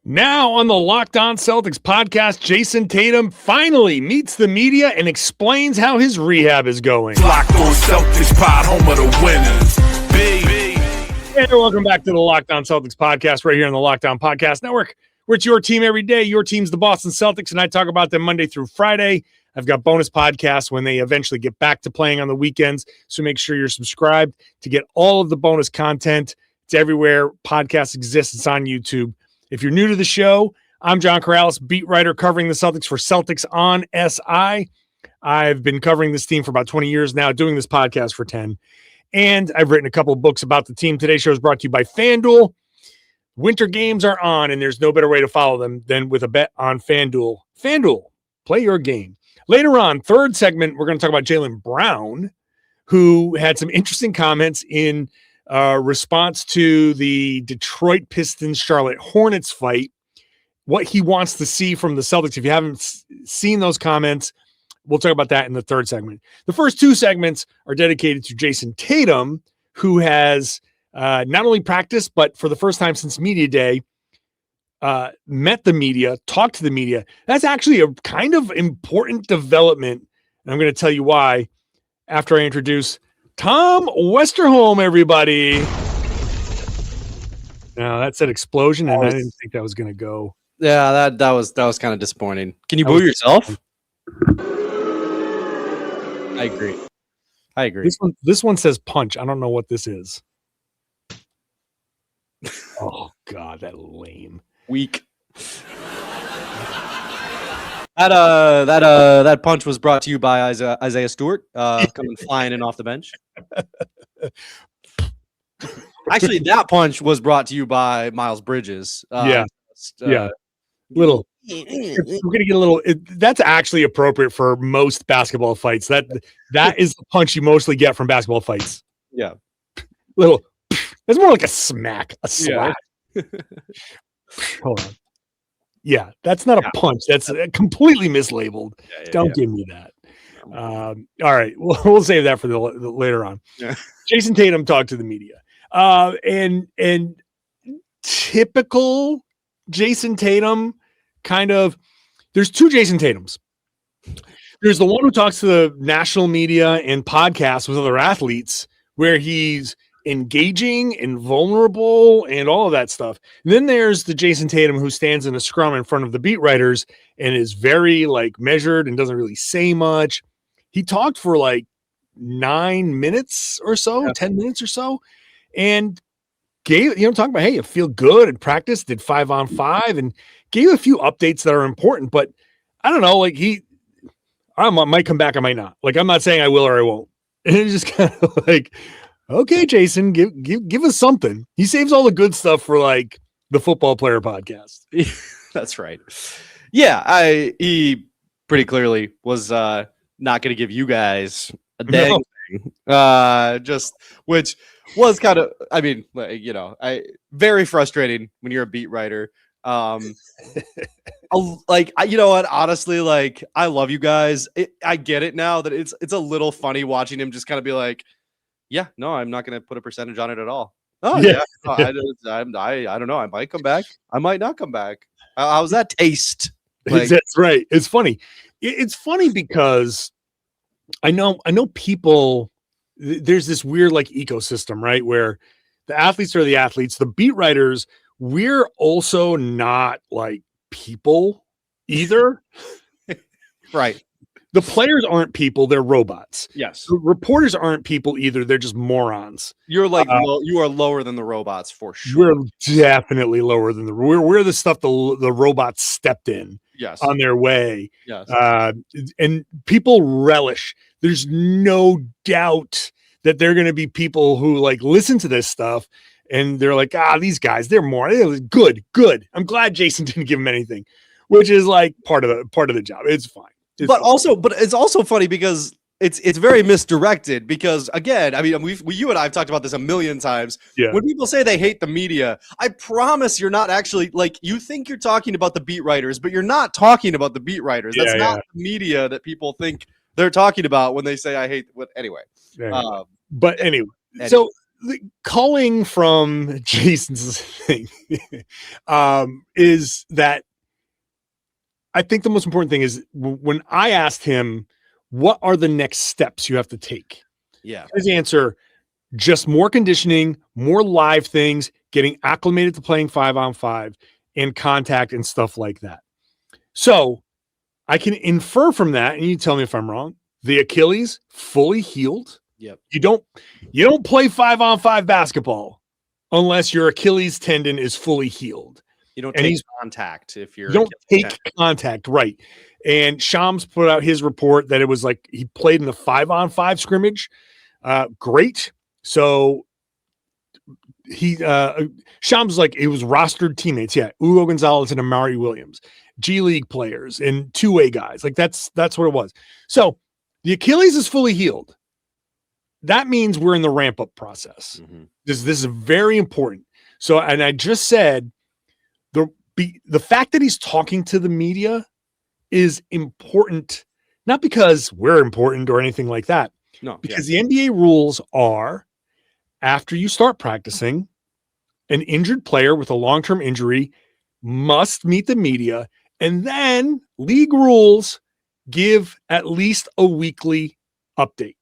Now on the Locked On Celtics podcast, Jayson Tatum finally meets the media and explains how his rehab is going. Locked On Celtics pod, home of the winners. And welcome back to the Locked On Celtics podcast right here on the Locked On Podcast Network, where it's your team every day. Your team's the Boston Celtics, and I talk about them Monday through Friday. I've got bonus podcasts when they eventually get back to playing on the weekends, so make sure you're subscribed to get all of the bonus content. It's everywhere podcasts exist. It's on YouTube. If you're new to the show, I'm John Karalis, beat writer covering the Celtics for Celtics on SI. I've been covering this team for about 20 years now, doing this podcast for 10. And I've written a couple of books about the team. Today's show is brought to you by FanDuel. Winter games are on, and there's no better way to follow them than with a bet on FanDuel. FanDuel, play your game. Later on, third segment, we're going to talk about Jaylen Brown, who had some interesting comments in response to the Detroit Pistons-Charlotte Hornets fight, what he wants to see from the Celtics. If you haven't seen those comments, we'll talk about that in the third segment. The first two segments are dedicated to Jayson Tatum, who has not only practiced, but for the first time since Media Day, met the media, talked to the media. That's actually a kind of important development, and I'm going to tell you why after I introduce Tom Westerholm, everybody. Now, that said explosion, and I didn't think that was going to go. Yeah, that was kind of disappointing. Can you boo yourself? I agree. This one says punch. I don't know what this is. Oh God, that lame. Weak. That punch was brought to you by Isaiah Stewart, coming flying in off the bench. Actually, that punch was brought to you by Miles Bridges. Little. We're gonna get a little. That's actually appropriate for most basketball fights. That is the punch you mostly get from basketball fights. Yeah, little. It's more like a smack, a slap. Yeah. Hold on. Yeah, that's not a punch. That's completely mislabeled. Don't give me that. All right, we'll save that for the later on. Yeah. Jayson Tatum talked to the media, and typical Jayson Tatum. Kind of, there's two Jayson Tatums. There's the one who talks to the national media and podcasts with other athletes where he's engaging and vulnerable and all of that stuff. And then there's the Jayson Tatum who stands in a scrum in front of the beat writers and is very measured and doesn't really say much. He talked for 9 minutes or so, 10 minutes or so, and gave, talking about, hey, I feel good at practice, did 5-on-5 and gave a few updates that are important, but I don't know, I might come back, I might not. I'm not saying I will or I won't. And it's just kind of okay, Jayson, give us something. He saves all the good stuff for the football player podcast. That's right. Yeah, he pretty clearly was not going to give you guys a dang thing. Which was kind of, very frustrating when you're a beat writer. You know what? Honestly, I love you guys. I get it now that it's a little funny watching him just kind of be like, yeah, no, I'm not going to put a percentage on it at all. Oh yeah, no, I don't know. I might come back. I might not come back. How's that taste? That's right. It's funny. It's funny because I know people. There's this weird ecosystem, right? Where the athletes are the athletes, the beat writers. We're also not people either. Right. The players aren't people, they're robots. Yes. The reporters aren't people either, they're just morons. You're you are lower than the robots for sure. We're definitely lower than we're the stuff the robots stepped in. Yes. On their way. Yes. And people relish. There's no doubt that they're going to be people who listen to this stuff and they're these guys, they're more good. I'm glad Jayson didn't give him anything, which is part of the job. It's fine. But it's also funny because it's very misdirected because again, you and I have talked about this a million times. Yeah. When people say they hate the media, I promise you're not actually you think you're talking about the beat writers, but you're not talking about the beat writers. That's not the media that people think they're talking about when they say I hate what anyway. But anyway, so the calling from Jason's thing is that I think the most important thing is when I asked him, what are the next steps you have to take? Yeah. His answer, just more conditioning, more live things, getting acclimated to playing 5-on-5 and contact and stuff like that. So I can infer from that, and you tell me if I'm wrong, the Achilles fully healed. Yep. You don't play 5-on-5 basketball unless your Achilles tendon is fully healed. You don't take contact if you're. You don't take contact, right? And Shams put out his report that it was like he played in the 5-on-5 scrimmage. Great. So Shams like it was rostered teammates. Yeah, Hugo Gonzalez and Amari Williams, G League players and two-way guys. Like that's what it was. So the Achilles is fully healed. That means we're in the ramp-up process. Mm-hmm. This is very important. So, and I just said the fact that he's talking to the media is important, not because we're important or anything like that. No, because the NBA rules are after you start practicing, an injured player with a long-term injury must meet the media, and then league rules give at least a weekly update.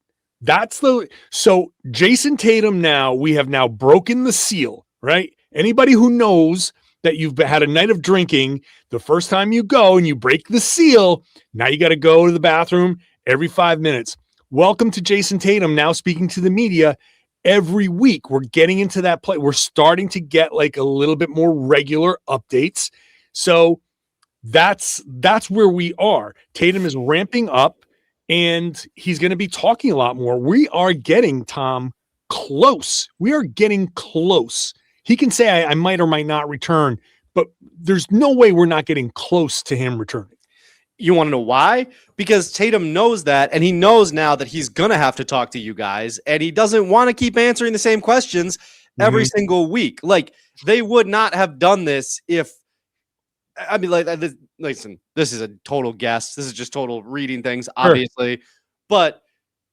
So Jayson Tatum we have now broken the seal, right? Anybody who knows that you've had a night of drinking, the first time you go and you break the seal, now you got to go to the bathroom every 5 minutes. Welcome to Jayson Tatum now speaking to the media every week. We're getting into that play. We're starting to get like a little bit more regular updates. So that's where we are. Tatum is ramping up and he's going to be talking a lot more. We are getting, Tom, close. We are getting close. He can say I might or might not return, but there's no way we're not getting close to him returning. You want to know why? Because Tatum knows that, and he knows now that he's going to have to talk to you guys, and he doesn't want to keep answering the same questions every single week. Like, they would not have done this if, I mean, listen, this is a total guess. This is just total reading things, obviously. Sure. But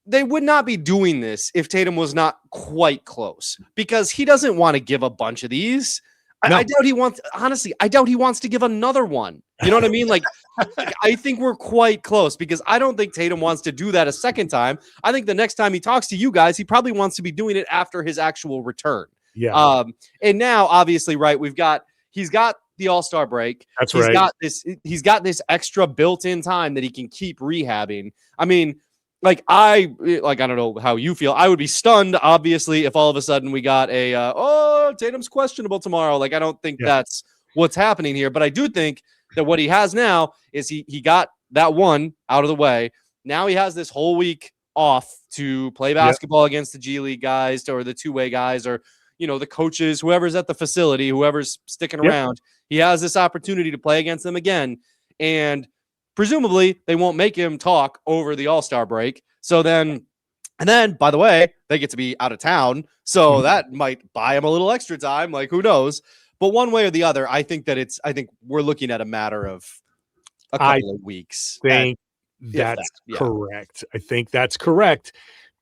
they would not be doing this if Tatum was not quite close, because he doesn't want to give a bunch of these. No. I doubt he wants to give another one. You know what I mean? Like, I think we're quite close, because I don't think Tatum wants to do that a second time. I think the next time he talks to you guys, he probably wants to be doing it after his actual return. Yeah. And now, obviously, right, he's got the All-Star break. That's right. He's got this extra built-in time that he can keep rehabbing. I mean, I don't know how you feel. I would be stunned, obviously, if all of a sudden we got Tatum's questionable tomorrow. Like, I don't think that's what's happening here. But I do think that what he has now is he got that one out of the way. Now he has this whole week off to play basketball against the G League guys or the two-way guys or, the coaches, whoever's at the facility, whoever's sticking around. He has this opportunity to play against them again. And presumably, they won't make him talk over the All-Star break. So then, by the way, they get to be out of town. So that might buy him a little extra time. Like, who knows? But one way or the other, I think we're looking at a matter of a couple of weeks. That's correct. I think that's correct,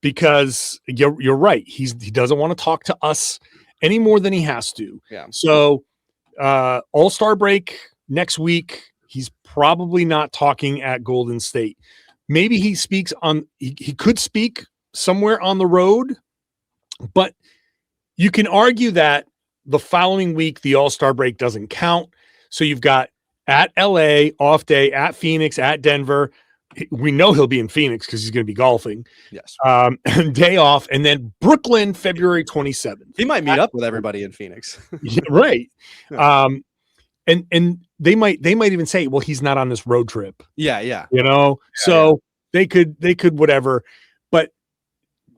because you're right. He doesn't want to talk to us any more than he has to. Yeah. So All-Star break next week. He's probably not talking at Golden State. Maybe he speaks he could speak somewhere on the road, but you can argue that the following week, the All-Star break doesn't count. So you've got at LA, off day, at Phoenix, at Denver. We know he'll be in Phoenix because he's going to be golfing. Yes. Day off. And then Brooklyn, February 27th. He might meet up with everybody in Phoenix. Yeah, right. And they might even say, well, he's not on this road trip. Yeah. So they could whatever. But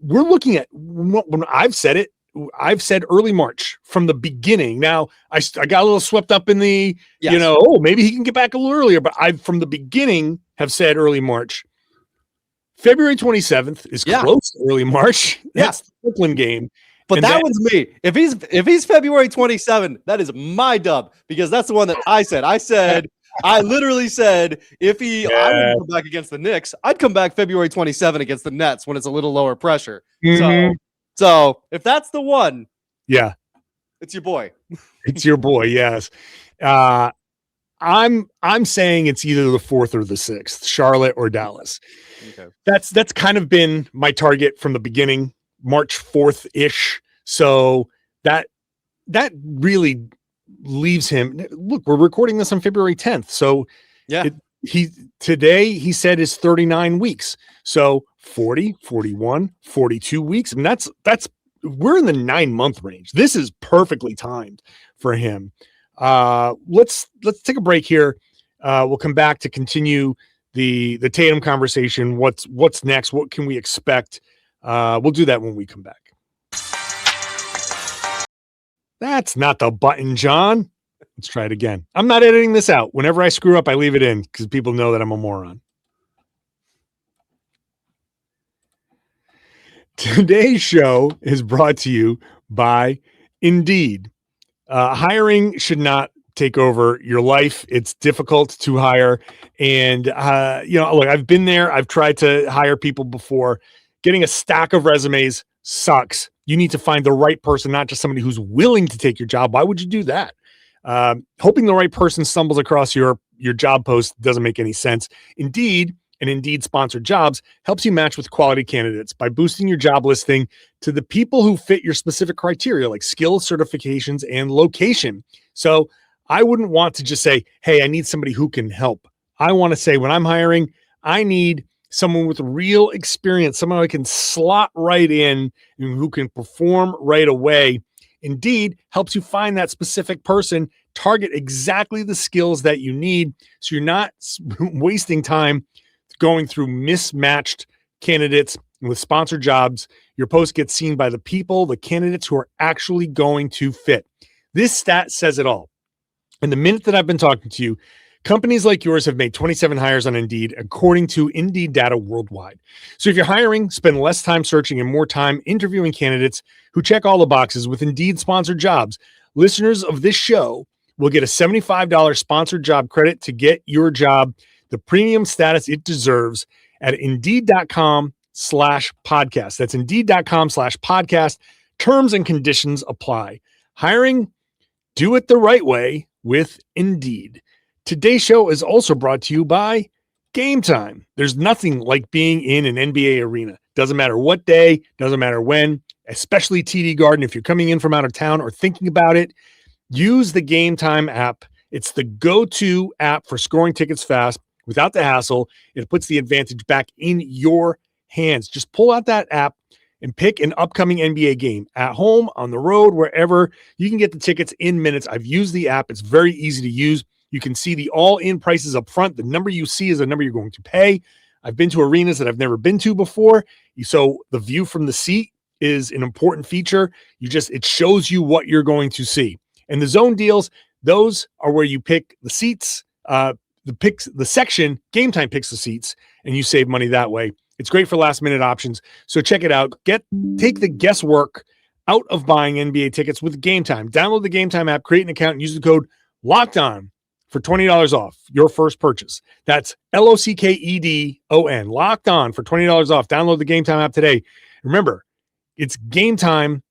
we're looking at, when I've said early March from the beginning. Now I got a little swept up in the, maybe he can get back a little earlier, but I from the beginning have said early March. February 27th is close to early March. That's the Brooklyn game. But that one's me. If he's February 27, that is my dub, because that's the one that I said. I literally said, I would come back against the Knicks, I'd come back February 27 against the Nets when it's a little lower pressure. Mm-hmm. So So if that's the one, Yeah, it's your boy. it's your boy. Yes. I'm saying it's either the 4th or the 6th, Charlotte or Dallas. Okay. That's kind of been my target from the beginning, March 4th ish. So that really leaves him. Look, we're recording this on February 10th. So Yeah. Today he said is 39 weeks. So 40, 41, 42 weeks. I mean, that's we're in the 9-month range. This is perfectly timed for him. Let's take a break here. We'll come back to continue the Tatum conversation. What's next? What can we expect? We'll do that when we come back. That's not the button, John. Let's try it again. I'm not editing this out. Whenever I screw up, I leave it in because people know that I'm a moron. Today's show is brought to you by Indeed. Hiring should not take over your life. It's difficult to hire. And, look, I've been there. I've tried to hire people before. Getting a stack of resumes sucks. You need to find the right person, not just somebody who's willing to take your job. Why would you do that? Hoping the right person stumbles across your job post doesn't make any sense. Indeed, and Indeed sponsored jobs helps you match with quality candidates by boosting your job listing to the people who fit your specific criteria, like skills, certifications, and location. So I wouldn't want to just say, hey, I need somebody who can help. I want to say when I'm hiring, I need someone with real experience, someone I can slot right in and who can perform right away. Indeed helps you find that specific person, target exactly the skills that you need, so you're not wasting time going through mismatched candidates. With sponsored jobs, your post gets seen by the people, the candidates who are actually going to fit. This stat says it all. In the minute that I've been talking to you, companies like yours have made 27 hires on Indeed, according to Indeed data worldwide. So if you're hiring, spend less time searching and more time interviewing candidates who check all the boxes with Indeed sponsored jobs. Listeners of this show will get a $75 sponsored job credit to get your job the premium status it deserves at Indeed.com/podcast. That's Indeed.com/podcast. Terms and conditions apply. Hiring, do it the right way with Indeed. Today's show is also brought to you by Game Time. There's nothing like being in an NBA arena. Doesn't matter what day, doesn't matter when, especially TD Garden. If you're coming in from out of town or thinking about it, use the Game Time app. It's the go-to app for scoring tickets fast without the hassle. It puts the advantage back in your hands. Just pull out that app and pick an upcoming NBA game at home, on the road, wherever. You can get the tickets in minutes. I've used the app. It's very easy to use. You can see the all-in prices up front. The number you see is the number you're going to pay. I've been to arenas that I've never been to before. So the view from the seat is an important feature. It shows you what you're going to see. And the zone deals, those are where you pick the seats, the section. Game Time picks the seats, and you save money that way. It's great for last-minute options. So check it out. Take the guesswork out of buying NBA tickets with Game Time. Download the Game Time app, create an account, and use the code LOCKEDON for $20 off your first purchase. That's LOCKEDON, Locked On, for $20 off. Download the Game Time app today. Remember, it's gametime.co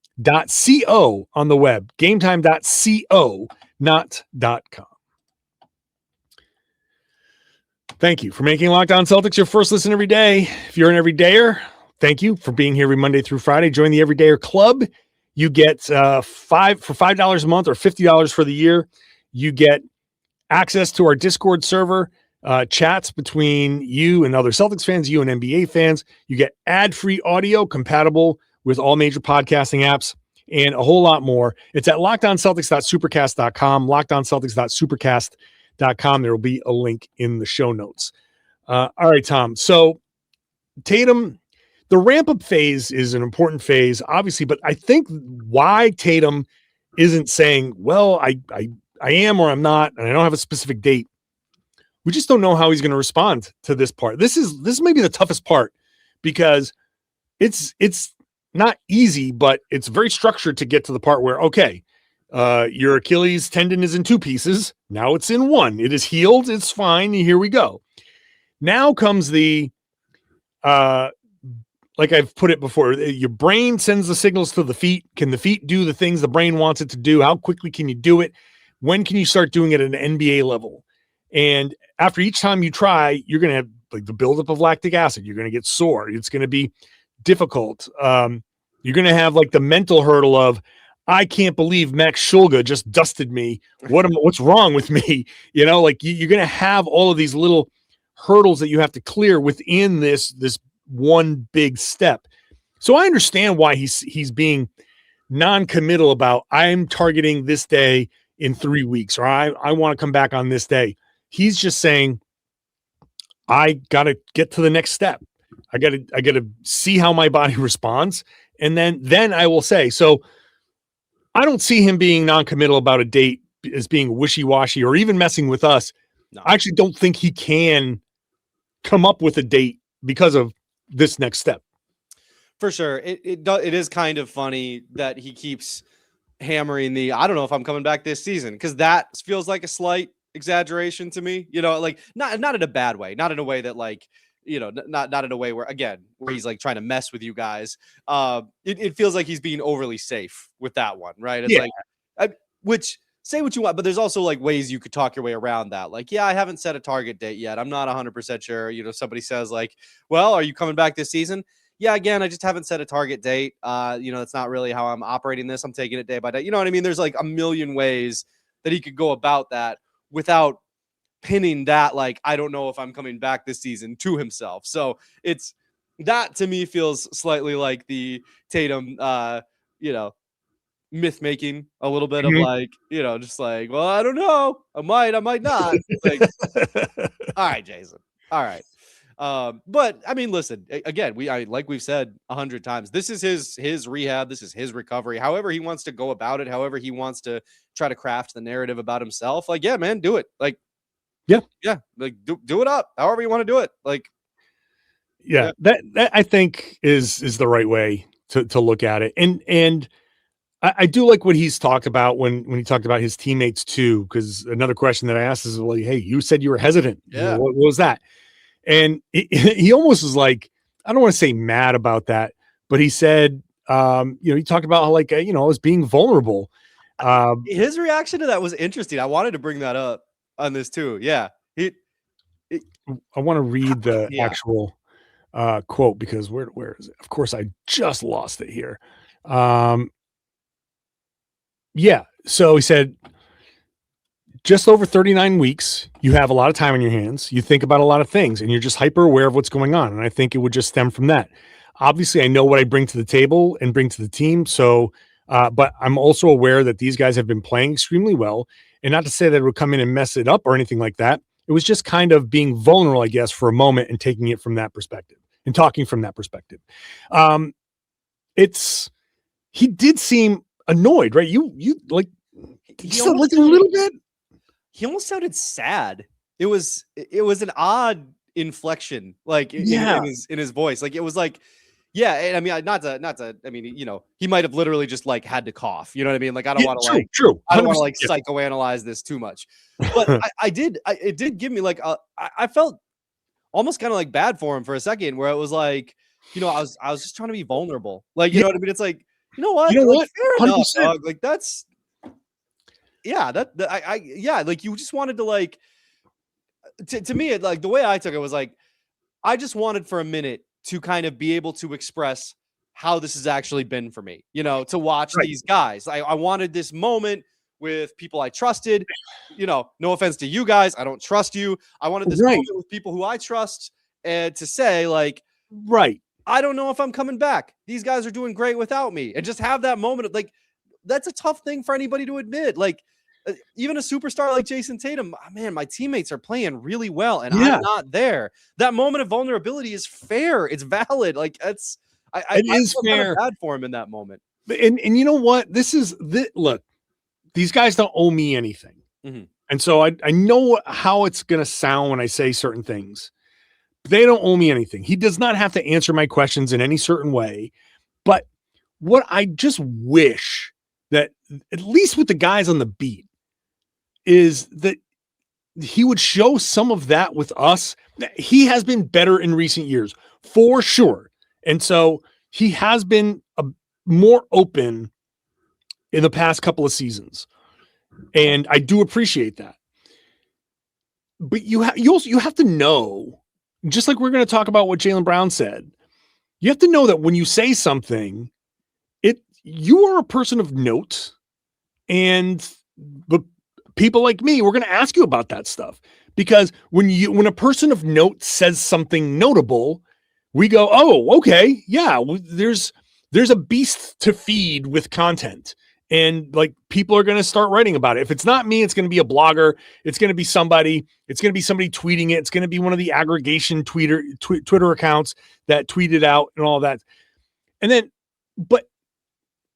on the web. Gametime.co, not .com. Thank you for making Locked On Celtics your first listen every day. If you're an everydayer, thank you for being here every Monday through Friday. Join the Everydayer Club. You get $5 a month or $50 for the year. You get access to our Discord server, chats between you and other Celtics fans, you and NBA fans. You get ad-free audio compatible with all major podcasting apps and a whole lot more. It's at lockedonceltics.supercast.com, lockedonceltics.supercast.com. There will be a link in the show notes. All right, Tom. So Tatum, the ramp-up phase is an important phase, obviously, but I think why Tatum isn't saying, well, I am or I'm not, and I don't have a specific date. We just don't know how he's going to respond to this part. This may be the toughest part because it's not easy, but it's very structured to get to the part where, okay, your Achilles tendon is in 2 pieces. Now it's in 1. It is healed. It's fine. Here we go. Now comes the like I've put it before, your brain sends the signals to the feet. Can the feet do the things the brain wants it to do? How quickly can you do it? When can you start doing it at an NBA level? And after each time you try, you're going to have like the buildup of lactic acid. You're going to get sore. It's going to be difficult. You're going to have like the mental hurdle of, I can't believe Max Shulga just dusted me. What's wrong with me? You know, like you're going to have all of these little hurdles that you have to clear within this one big step. So I understand why he's being non-committal about, I'm targeting this day in 3 weeks, or I want to come back on this day. He's just saying, I got to get to the next step. I got to see how my body responds. And then I will say, so I don't see him being non-committal about a date as being wishy-washy or even messing with us. No. I actually don't think he can come up with a date because of this next step. For sure. It is kind of funny that he keeps hammering I don't know if I'm coming back this season, because that feels like a slight exaggeration to me, you know, like not in a bad way, not in a way that like, you know, not in a way where he's like trying to mess with you guys. It feels like he's being overly safe with that one, right? It's like, which say what you want, but there's also like ways you could talk your way around that. Like, yeah, I haven't set a target date yet. I'm not 100% sure. You know, somebody says like, well, are you coming back this season? Yeah, again, I just haven't set a target date. You know, that's not really how I'm operating this. I'm taking it day by day. You know what I mean? There's like a million ways that he could go about that without pinning that, like, I don't know if I'm coming back this season to himself. So it's that to me feels slightly like the Tatum, you know, myth making a little bit of like, you know, just like, well, I don't know. I might not. Like, all right, Jayson. All right. But I mean, listen, again, like we've said 100 times, this is his rehab. This is his recovery. However he wants to go about it, however he wants to try to craft the narrative about himself. Like, yeah, man, do it. Like, yeah. Like do it up. However you want to do it. Like, yeah. That I think is the right way to look at it. And I do like what he's talked about when he talked about his teammates too, because another question that I asked is, well, hey, you said you were hesitant. Yeah. You know, what was that? And he almost was like, I don't want to say mad about that, but he said, you know, he talked about how, like, you know, I was being vulnerable. His reaction to that was interesting. I wanted to bring that up on this too. Yeah. I want to read the actual quote, because where is it? Of course, I just lost it here. Yeah. So he said, just over 39 weeks, you have a lot of time on your hands. You think about a lot of things, and you're just hyper aware of what's going on. And I think it would just stem from that. Obviously, I know what I bring to the table and bring to the team. So, but I'm also aware that these guys have been playing extremely well. And not to say that it would come in and mess it up or anything like that. It was just kind of being vulnerable, I guess, for a moment and taking it from that perspective and talking from that perspective. He did seem annoyed, right? You like, he still like a little bit. He almost sounded sad. It was an odd inflection, like in his voice. Like it was like, yeah. And I mean, not to. I mean, you know, he might have literally just like had to cough. You know what I mean? Like I don't want to like. True. I don't want to like psychoanalyze this too much. But it did give me like I felt almost kind of like bad for him for a second, where it was like, you know, I was just trying to be vulnerable. Like, you know what I mean? It's like, you know what? Like, fair enough, dog. Like that's. Yeah, like you just wanted to like, to me, it, like the way I took it was like, I just wanted for a minute to kind of be able to express how this has actually been for me, you know, to watch these guys. I wanted this moment with people I trusted, you know, no offense to you guys. I don't trust you. I wanted this moment with people who I trust, and to say like, I don't know if I'm coming back. These guys are doing great without me, and just have that moment of like, that's a tough thing for anybody to admit. Like even a superstar like Jayson Tatum, man, my teammates are playing really well and I'm not there. That moment of vulnerability is fair. It's valid. Like it's, I feel fair. Bad for him in that moment. And you know what? Look, these guys don't owe me anything. And so I know how it's going to sound when I say certain things. They don't owe me anything. He does not have to answer my questions in any certain way. But what I just wish that, at least with the guys on the beat, is that he would show some of that with us. He has been better in recent years, for sure. And so he has been more open in the past couple of seasons. And I do appreciate that. But you have to know, just like we're going to talk about what Jaylen Brown said, you have to know that when you say something, you are a person of note, and the people like me, we're going to ask you about that stuff, because when a person of note says something notable, we go, oh, okay, yeah, there's a beast to feed with content, and like people are going to start writing about it. If it's not me, it's going to be a blogger. It's going to be somebody. It's going to be somebody tweeting it. It's going to be one of the aggregation Twitter accounts that tweeted out and all that. And then, but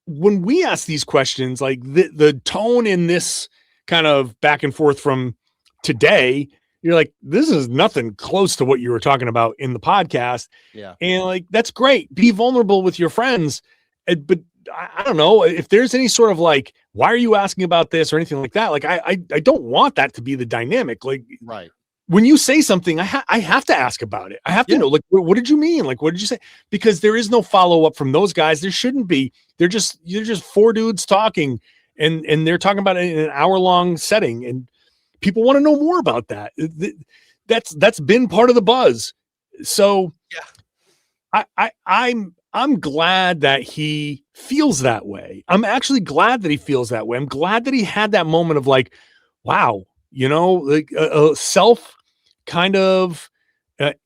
when we ask these questions, like the tone in this kind of back and forth from today, you're like, this is nothing close to what you were talking about in the podcast. Yeah. And like, that's great. Be vulnerable with your friends. But I don't know if there's any sort of like, why are you asking about this or anything like that? Like, I don't want that to be the dynamic. Like, right. When you say something, I have to ask about it. I have to know, like, what did you mean? Like, what did you say? Because there is no follow-up from those guys. There shouldn't be. You're just four dudes talking, and they're talking about it in an hour-long setting, and people want to know more about that. That's been part of the buzz. So I'm glad that he feels that way. I'm actually glad that he feels that way. I'm glad that he had that moment of like, wow, like a self kind of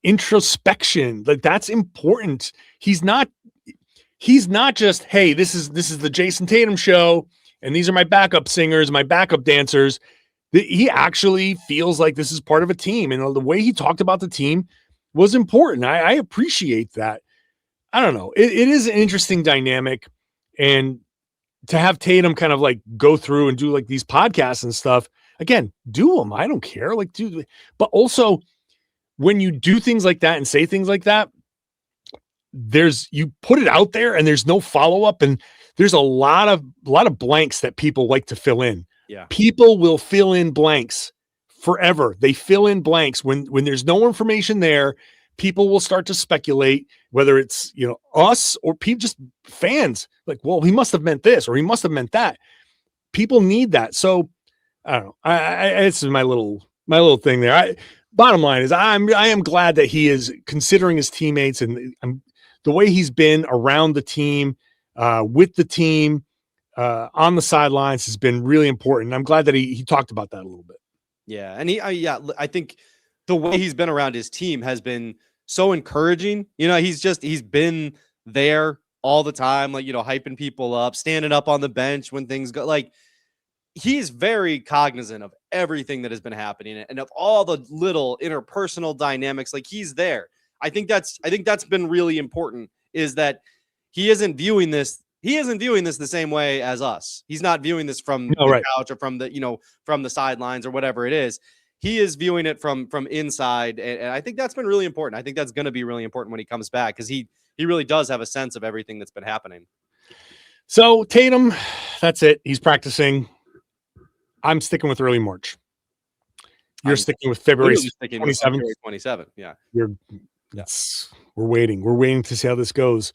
introspection. Like, that's important. He's not just, hey, this is the Jayson Tatum show, and these are my backup singers, my backup dancers. He actually feels like this is part of a team, and the way he talked about the team was important. I appreciate that. I don't know. It is an interesting dynamic, and to have Tatum kind of like go through and do like these podcasts and stuff. Again, do them. I don't care. Like, but also when you do things like that and say things like that, you put it out there and there's no follow-up, and there's a lot of blanks that people like to fill in. Yeah. People will fill in blanks forever. They fill in blanks when there's no information there. People will start to speculate, whether it's, us or people, just fans, like, well, he must have meant this or he must have meant that. People need that. So I don't know. This is my little thing there. Bottom line is I am glad that he is considering his teammates, and the way he's been around the team, with the team, on the sidelines has been really important. I'm glad that he talked about that a little bit. Yeah. And I think the way he's been around his team has been so encouraging. He's been there all the time, like, hyping people up, standing up on the bench when things go, like, he's very cognizant of everything that has been happening and of all the little interpersonal dynamics. Like, he's there. I think that's been really important, is that he isn't viewing this the same way as us. He's not viewing this from the couch or from the sidelines or whatever it is. He is viewing it from inside. And I think that's been really important. I think that's going to be really important when he comes back, because he really does have a sense of everything that's been happening. So Tatum, that's it. He's practicing. I'm sticking with early March. You're sticking with February 27th. Yeah. We're waiting. We're waiting to see how this goes.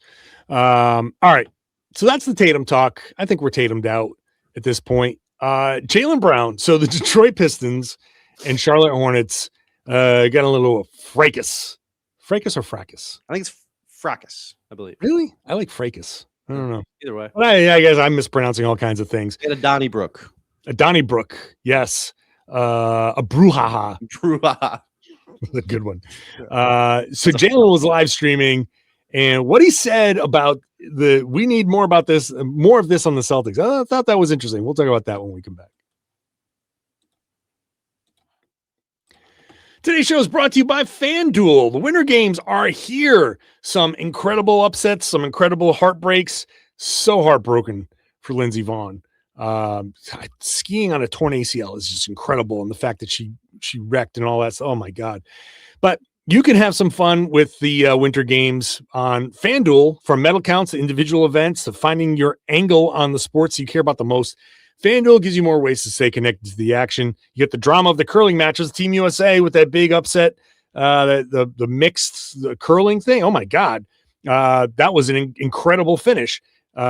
All right. So that's the Tatum talk. I think we're Tatumed out at this point. Jaylen Brown. So the Detroit Pistons and Charlotte Hornets got a little fracas. Fracas or fracas? I think it's fracas, I believe. Really? I like fracas. I don't know. Either way. But I guess I'm mispronouncing all kinds of ththings. And a Donnybrook. A Donnybrook, yes. A brouhaha. Brouhaha. A good one. So Jaylen was live streaming, and what he said about we need more about this, more of this on the Celtics. I thought that was interesting. We'll talk about that when we come back. Today's show is brought to you by FanDuel. The Winter Games are here. Some incredible upsets, some incredible heartbreaks. So heartbroken for Lindsey Vonn. Skiing on a torn ACL is just incredible, and the fact that she wrecked and all that. Oh my God. But you can have some fun with the Winter Games on FanDuel, from medal counts to individual events to finding your angle on the sports you care about the most. FanDuel gives you more ways to stay connected to the action. You get the drama of the curling matches, Team USA with that big upset, the mixed curling thing. Oh my God. That was an incredible finish.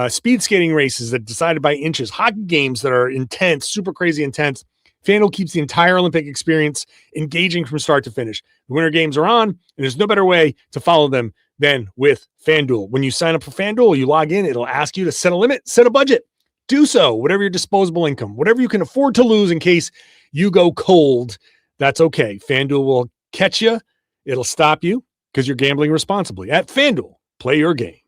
Speed skating races that decided by inches, hockey games that are intense, super crazy intense. FanDuel keeps the entire Olympic experience engaging from start to finish. The Winter Games are on, and there's no better way to follow them than with FanDuel. When you sign up for FanDuel, you log in, it'll ask you to set a limit, set a budget. Do so, whatever your disposable income, whatever you can afford to lose in case you go cold, that's okay. FanDuel will catch you. It'll stop you because you're gambling responsibly. At FanDuel, play your game.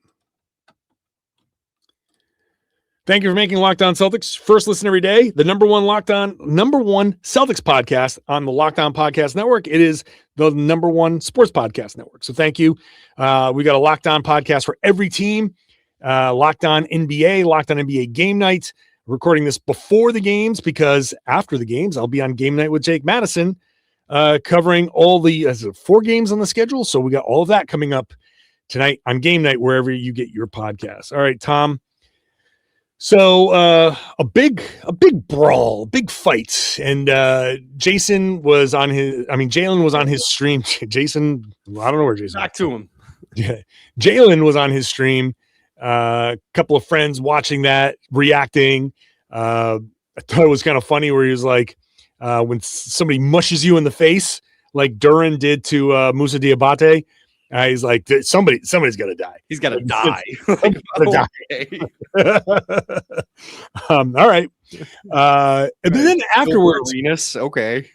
Thank you for making Locked On Celtics first listen every day. The number one Celtics podcast on the Locked On Podcast Network. It is the number one sports podcast network. So thank you. We got a Locked On podcast for every team. Locked On NBA, Locked On NBA Game Night. Recording this before the games because after the games, I'll be on Game Night with Jake Madison, covering all the 4 games on the schedule. So we got all of that coming up tonight on Game Night, wherever you get your podcasts. All right, Tom. So a big brawl, big fight, and Jaylen was on his stream. Jayson, I don't know where Jayson. Back to him. Yeah, Jaylen was on his stream. A couple of friends watching that, reacting. I thought it was kind of funny where he was like, when somebody mushes you in the face, like Duran did to Musa Diabate. He's like, somebody's got to die. He's got to die. All right. And then afterwards, okay.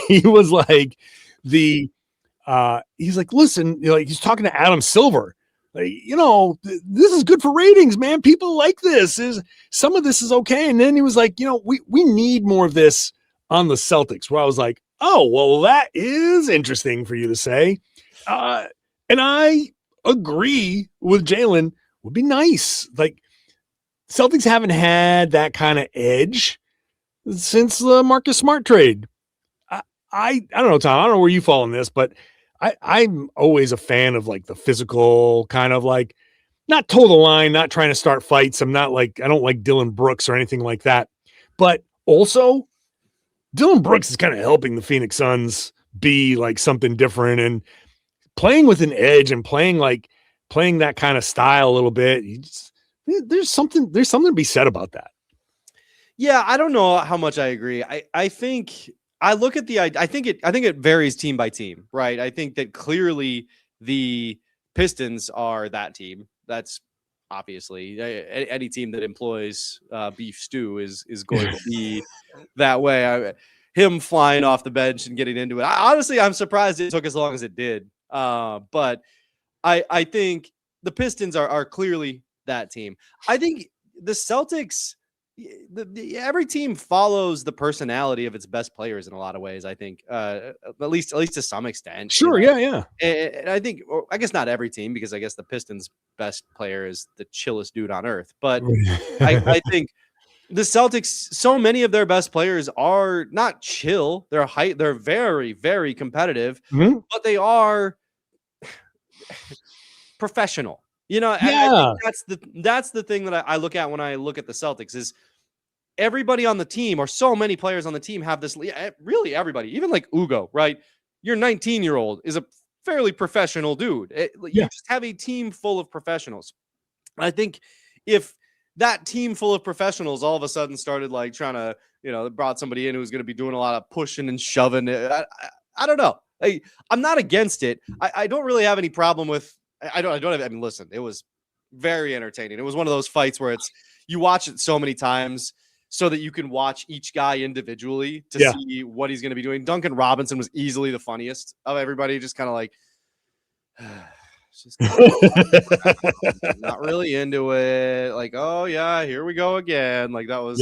he was like, he's like, listen, he's talking to Adam Silver. Like, this is good for ratings, man. People like this. Some of this is okay. And then he was like, we need more of this on the Celtics. Where I was like, oh, well, that is interesting for you to say. And I agree with Jaylen. Would be nice. Like, Celtics haven't had that kind of edge since the Marcus Smart trade. I don't know, Tom. I don't know where you fall on this, but I'm always a fan of like the physical kind of like, not toe the line, not trying to start fights. I don't like Dylan Brooks or anything like that. But also, Dylan Brooks is kind of helping the Phoenix Suns be like something different and playing with an edge and playing that kind of style a little bit. There's something to be said about that. Yeah, I don't know how much I agree. I think I look at I think it varies team by team, right? I think that clearly the Pistons are that team. That's obviously any team that employs beef stew is going to be that way. Him flying off the bench and getting into it. Honestly, I'm surprised it took as long as it did. But I think the Pistons are clearly that team. I think the Celtics, every team follows the personality of its best players in a lot of ways. I think, at least to some extent. Sure. Yeah. And I think, I guess not every team, because I guess the Pistons' best player is the chillest dude on earth. But I think the Celtics, so many of their best players are not chill. They're very, very competitive, but they are professional. Yeah. I think that's the thing that I look at when I look at the Celtics is everybody on the team, or so many players on the team, have this. Really, everybody, even like Ugo, right? Your 19-year-old is a fairly professional dude. You just have a team full of professionals. I think if that team full of professionals all of a sudden started like trying to, brought somebody in who's going to be doing a lot of pushing and shoving. I don't know. I'm not against it. I don't really have any problem with. I mean, listen, it was very entertaining. It was one of those fights where you watch it so many times so that you can watch each guy individually to see what he's going to be doing. Duncan Robinson was easily the funniest of everybody. Just kind of like, just not really into it. Like, oh yeah, here we go again. Like that was,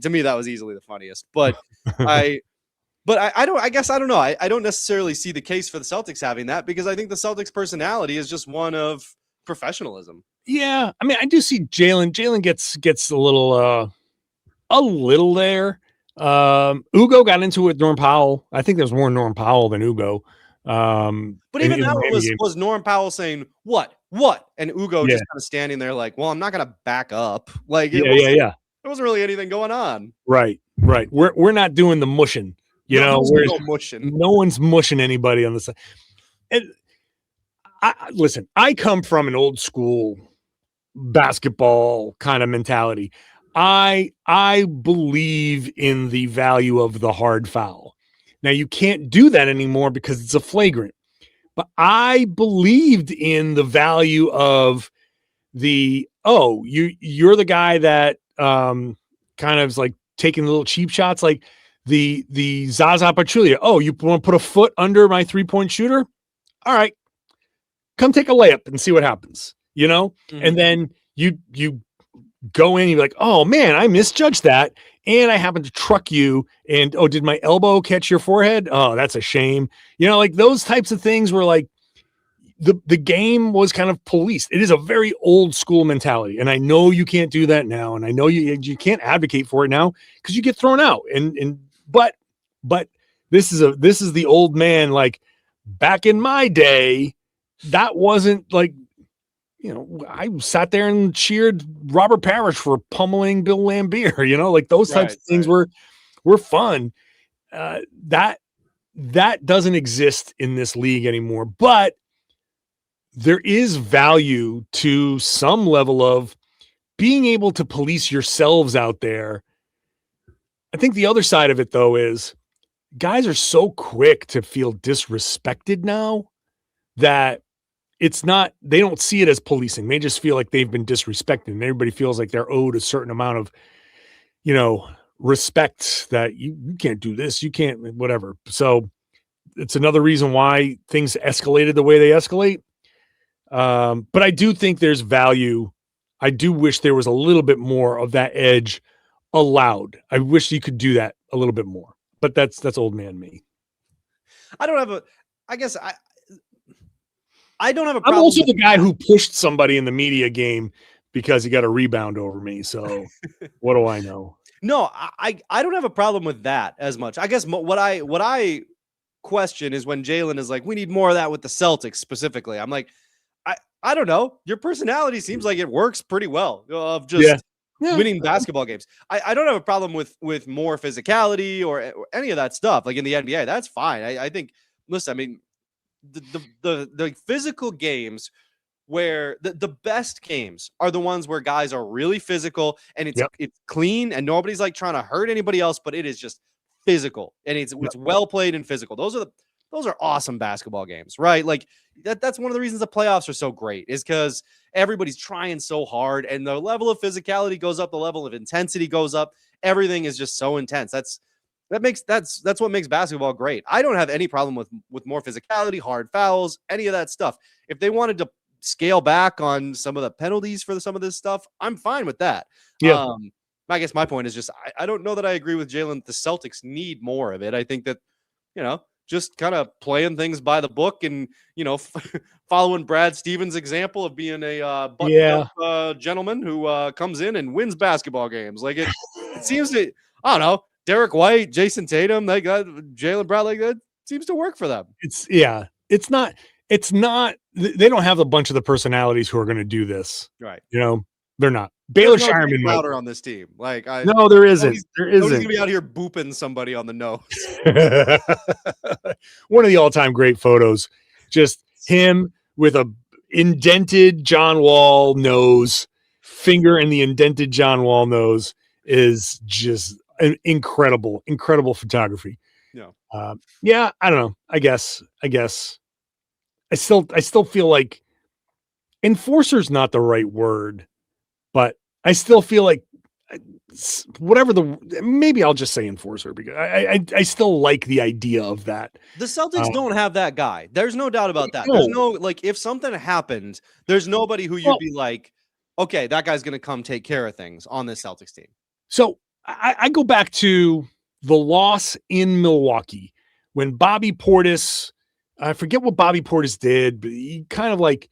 to me, that was easily the funniest. But I don't know. I don't necessarily see the case for the Celtics having that, because I think the Celtics personality is just one of professionalism. Yeah. I mean, I do see Jaylen. Jaylen gets a little there. Ugo got into it with Norm Powell. I think there's more Norm Powell than Ugo. But even that was Norm Powell saying, what? And Ugo just kind of standing there like, well, I'm not going to back up. Like, there wasn't really anything going on. Right. We're not doing the mushing. No mushing. No one's mushing anybody on the side. And Listen, I come from an old school basketball kind of mentality. I believe in the value of the hard foul. Now you can't do that anymore because it's a flagrant. But I believed in the value of you're the guy that kind of is like taking little cheap shots, like the Zaza Pachulia. Oh, you want to put a foot under my 3-point shooter? All right, come take a layup and see what happens, And then you go in, you're like, oh man, I misjudged that. And I happened to truck you. And did my elbow catch your forehead? Oh, that's a shame. Like those types of things were like the game was kind of policed. It is a very old school mentality. And I know you can't do that now. And I know you can't advocate for it now because you get thrown out. But this is the old man, like back in my day, that wasn't like, I sat there and cheered Robert Parrish for pummeling Bill Laimbeer, like those types of things were fun. That doesn't exist in this league anymore, but there is value to some level of being able to police yourselves out there. I think the other side of it though is guys are so quick to feel disrespected now that they don't see it as policing. They just feel like they've been disrespected and everybody feels like they're owed a certain amount of, respect that you can't do this, you can't, whatever. So it's another reason why things escalated the way they escalate. But I do think there's value. I do wish there was a little bit more of that edge allowed. I wish you could do that a little bit more, but that's old man me. I don't have a problem. I'm also the guy who pushed somebody in the media game because he got a rebound over me. So what do I know? No, I don't have a problem with that as much. I guess what I question is when Jaylen is like, we need more of that with the Celtics specifically. I'm like, I don't know. Your personality seems like it works pretty well of just winning basketball games. I don't have a problem with more physicality or any of that stuff. Like in the NBA, that's fine. I think, listen, I mean, the physical games where the best games are the ones where guys are really physical and it's clean and nobody's like trying to hurt anybody else, but it is just physical and it's well played and physical. Those are awesome basketball games, right? Like that's one of the reasons the playoffs are so great is because everybody's trying so hard and the level of physicality goes up, the level of intensity goes up. Everything is just so intense. That's what makes basketball great. I don't have any problem with more physicality, hard fouls, any of that stuff. If they wanted to scale back on some of the penalties for some of this stuff, I'm fine with that. Yeah. I guess my point is just I don't know that I agree with Jaylen. The Celtics need more of it. I think that, just kind of playing things by the book and, following Brad Stevens' example of being a buttoned-up gentleman who comes in and wins basketball games. Like it seems to, I don't know, Derek White, Jayson Tatum, they got Jaylen Brown, like that seems to work for them. It's not, they don't have a bunch of the personalities who are going to do this. Right. They're not. Baylor Shireman louder on this team. Like no, there isn't. There isn't. He's gonna be out here booping somebody on the nose. One of the all-time great photos, just him with a indented John Wall nose, finger in the indented John Wall nose is just an incredible photography. Yeah. I don't know. I guess I still feel like enforcer's not the right word, but I still feel like maybe I'll just say enforcer because I still like the idea of that. The Celtics don't have that guy. There's no doubt about that. There's no, like, if something happened, there's nobody who you'd be like, okay, that guy's going to come take care of things on this Celtics team. So I go back to the loss in Milwaukee when Bobby Portis, I forget what Bobby Portis did, but he kind of like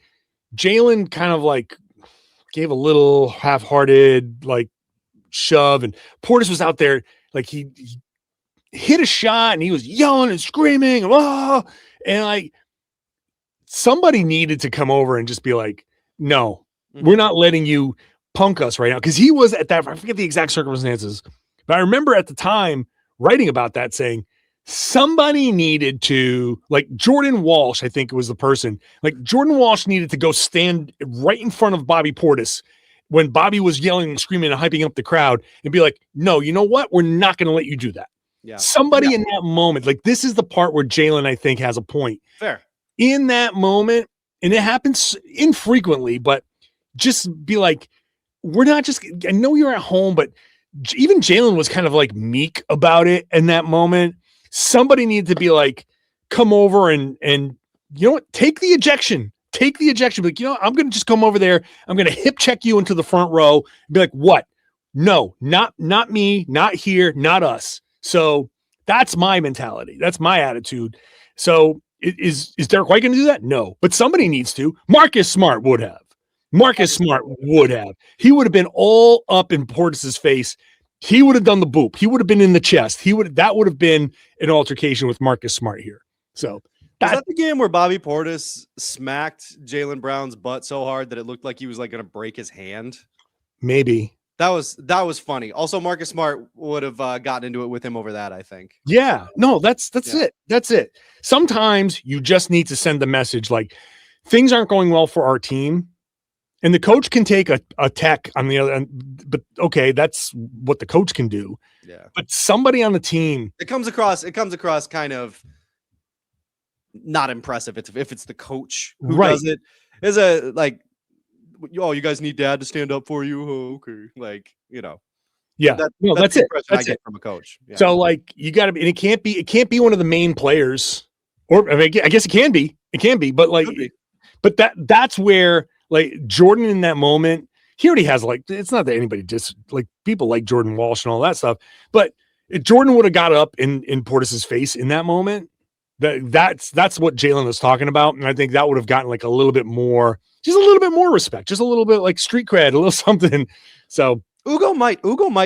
Jaylen kind of like gave a little half-hearted like shove, and Portis was out there like he hit a shot and he was yelling and screaming, and like somebody needed to come over and just be like, no, we're not letting you punk us right now. Because he was at that, I forget the exact circumstances, but I remember at the time writing about that saying somebody needed to, like Jordan Walsh, I think it was the person, like Jordan Walsh needed to go stand right in front of Bobby Portis when Bobby was yelling and screaming and hyping up the crowd and be like, no, you know what? We're not going to let you do that. Yeah. Somebody in that moment, like this is the part where Jaylen, I think, has a point. Fair. In that moment, and it happens infrequently, but just be like, we're not just, I know you're at home, but even Jaylen was kind of like meek about it in that moment. Somebody needed to be like, come over and you know what? Take the ejection. Take the ejection. Be like, you know, I'm going to just come over there. I'm going to hip check you into the front row and be like, what? No, not me, not here, not us. So that's my mentality. That's my attitude. So is Derek White going to do that? No, but somebody needs to. Marcus Smart would have. He would have been all up in Portis's face. He would have done the boop. He would have been in the chest. That would have been an altercation with Marcus Smart here. So was that the game where Bobby Portis smacked Jaylen Brown's butt so hard that it looked like he was like going to break his hand? Maybe. That was funny. Also, Marcus Smart would have gotten into it with him over that, I think. Yeah. No, that's it. That's it. Sometimes you just need to send the message like things aren't going well for our team. And the coach can take a tech on the other end, but okay, that's what the coach can do. Yeah. But somebody on the team. It comes across kind of not impressive. If it's the coach who does it. Is a like, oh, you guys need dad to stand up for you. Oh, okay. Like, you know. Yeah. That's it. That's it from a coach. Yeah. So like you gotta be, and it can't be one of the main players. Or I mean, I guess it can be, but like but that's where like Jordan in that moment, he already has like, it's not that anybody just like people like Jordan Walsh and all that stuff, but if Jordan would have got up in Portis's face in that moment, that's what Jaylen was talking about. And I think that would have gotten like a little bit more respect, just a little bit like street cred, a little something. So Ugo might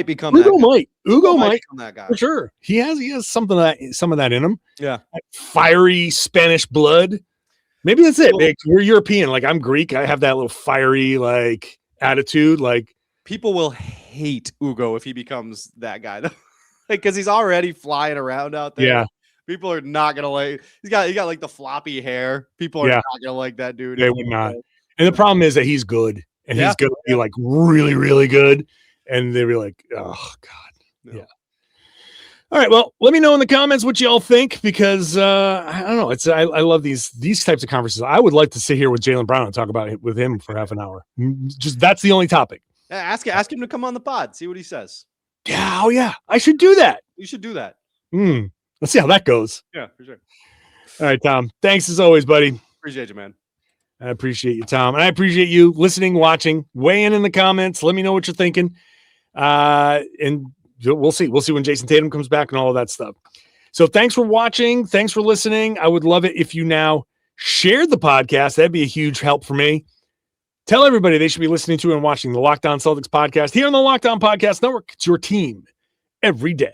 become Ugo might become that guy for sure. He has some of that in him. Yeah. Like fiery Spanish blood. Maybe that's it. Well, we're European. Like I'm Greek. I have that little fiery like attitude. Like people will hate Ugo if he becomes that guy though. Like because he's already flying around out there. Yeah. People are not gonna like he got like the floppy hair. People are not gonna like that dude. They would not. And the problem is that he's good. And he's gonna be like really, really good. And they'd be like, oh God. No. Yeah. All right. Well, let me know in the comments what y'all think, because I don't know. I love these types of conversations. I would like to sit here with Jaylen Brown and talk about it with him for half an hour. Just that's the only topic. Ask him to come on the pod. See what he says. Yeah. Oh yeah. I should do that. You should do that. Let's see how that goes. Yeah, for sure. All right, Tom. Thanks as always, buddy. Appreciate you, man. I appreciate you, Tom. And I appreciate you listening, watching, weigh in the comments. Let me know what you're thinking. And we'll see when Jayson Tatum comes back and all of that stuff. So thanks for watching. Thanks for listening. I would love it if you now shared the podcast. That'd be a huge help for me. Tell everybody they should be listening to and watching the Locked On Celtics podcast here on the Locked On Podcast Network. It's your team every day.